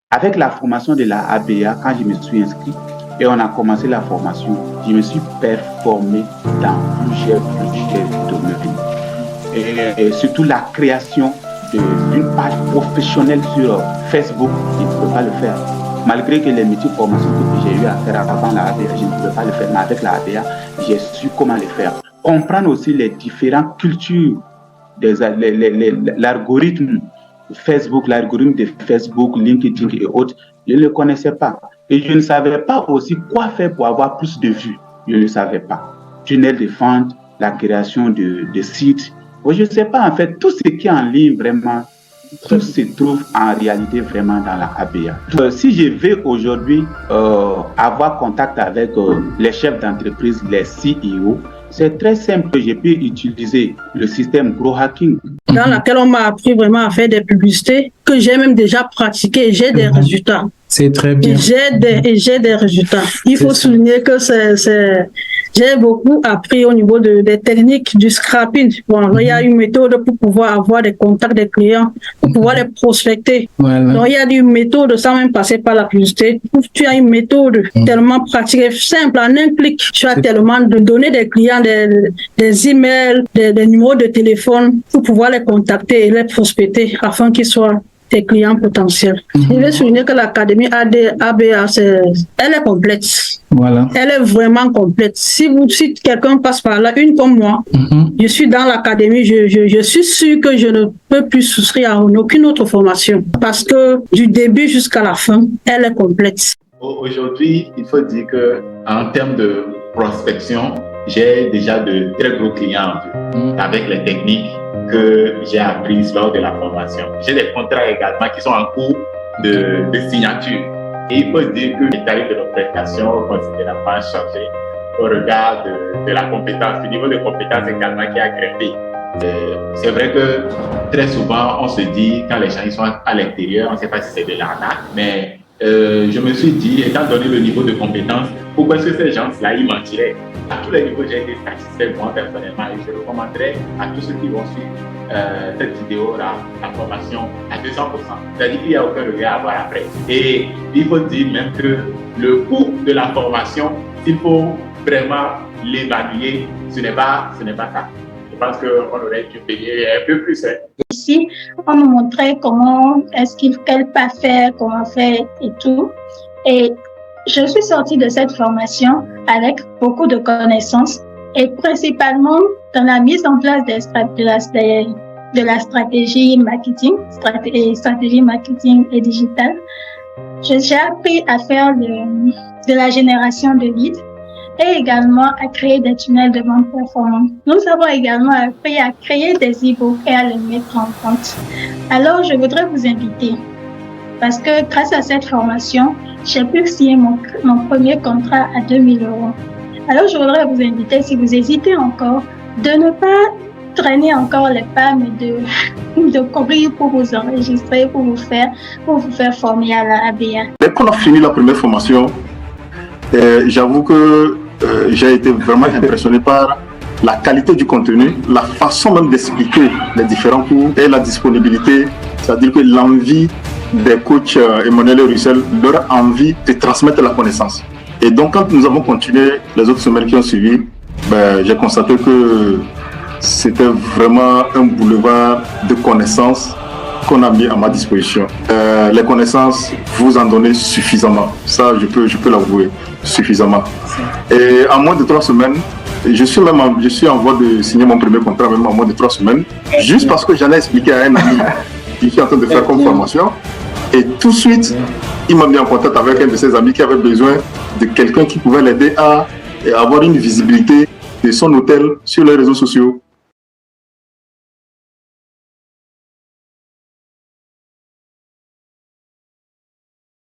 Avec la formation de la ABA, quand je me suis inscrit et on a commencé la formation, je me suis performé dans plusieurs domaines. Et surtout la création d'une page professionnelle sur Facebook, je ne pouvais pas le faire. Malgré que les métiers de formation que j'ai eu à faire avant la ABA, je ne pouvais pas le faire. Mais avec la ABA, j'ai su comment le faire. Comprendre aussi les différentes cultures, l'algorithme Facebook, l'algorithme de Facebook, LinkedIn et autres, je ne le connaissais pas. Et je ne savais pas aussi quoi faire pour avoir plus de vues. Je ne le savais pas. Tunnel de vente, la création de sites. Je ne sais pas, en fait, tout ce qui est en ligne, vraiment, tout se trouve en réalité vraiment dans la ABA. Si je vais aujourd'hui avoir contact avec les chefs d'entreprise, les CEO, c'est très simple. Je peux utiliser le système Grow Hacking, dans laquelle on m'a appris vraiment à faire des publicités que j'ai même déjà pratiquées et j'ai des résultats. C'est très bien. Et j'ai des résultats. Il faut souligner que j'ai beaucoup appris au niveau des techniques du scrapping. Bon, il y a une méthode pour pouvoir avoir des contacts des clients, pour pouvoir les prospecter. Voilà. Donc, il y a une méthode sans même passer par la publicité. Tu as une méthode tellement pratique et simple. En un clic, tu as tellement de donner des clients des emails, des numéros de téléphone pour pouvoir les contacter et les prospecter afin qu'ils soient tes clients potentiels. Je vais souligner que l'Académie ABA, elle est complète. Voilà. Elle est vraiment complète. Si quelqu'un passe par là, une comme moi, je suis dans l'Académie, je suis sûr que je ne peux plus souscrire à aucune autre formation parce que du début jusqu'à la fin, elle est complète. Aujourd'hui, il faut dire qu'en termes de prospection, j'ai déjà de très gros clients en vue avec les techniques que j'ai apprises lors de la formation. J'ai des contrats également qui sont en cours de signature. Et il faut dire que les tarifs de nos prestations ont considérablement changé au regard de la compétence, du niveau de compétence également qui a grimpé. C'est vrai que très souvent, on se dit, quand les gens ils sont à l'extérieur, on ne sait pas si c'est de l'arnaque, mais je me suis dit, étant donné le niveau de compétence, pourquoi est-ce que ces gens-là, ils mentiraient? À tous les niveaux, j'ai été satisfait moi personnellement et je recommanderais à tous ceux qui vont suivre cette vidéo-là, la formation à 200%. C'est-à-dire qu'il n'y a aucun regret à avoir après. Et il faut dire même que le coût de la formation, s'il faut vraiment l'évaluer, ce n'est pas ça. Je pense qu'on aurait dû payer un peu plus. Ici, on nous montrait comment quel pas faire, comment faire et tout. Et je suis sortie de cette formation avec beaucoup de connaissances et principalement dans la mise en place de la stratégie marketing, stratégie marketing et digitale. J'ai appris à faire de la génération de leads et également à créer des tunnels de vente performants. Nous avons également appris à créer des e-books et à les mettre en vente. Alors, je voudrais vous inviter parce que grâce à cette formation, j'ai pu signer mon premier contrat à 2 000 €. Alors, je voudrais vous inviter, si vous hésitez encore, de ne pas traîner encore les pas, mais de courir pour vous enregistrer, pour vous faire former à la ABA. Dès qu'on a fini la première formation, j'avoue que j'ai été vraiment impressionné par la qualité du contenu, la façon même d'expliquer les différents cours et la disponibilité, c'est-à-dire que l'envie des coachs Emmanuel et Russell, leur envie de transmettre la connaissance. Et donc quand nous avons continué les autres semaines qui ont suivi, j'ai constaté que c'était vraiment un boulevard de connaissances qu'on a mis à ma disposition. Les connaissances, vous en donnez suffisamment. Ça, je peux l'avouer, suffisamment. Et en moins de 3 semaines, je suis en voie de signer mon premier contrat, même en moins de 3 semaines, juste parce que j'en ai expliqué à un ami qui est en train de faire comme formation. Et tout de suite, il m'a mis en contact avec un de ses amis qui avait besoin de quelqu'un qui pouvait l'aider à avoir une visibilité de son hôtel sur les réseaux sociaux.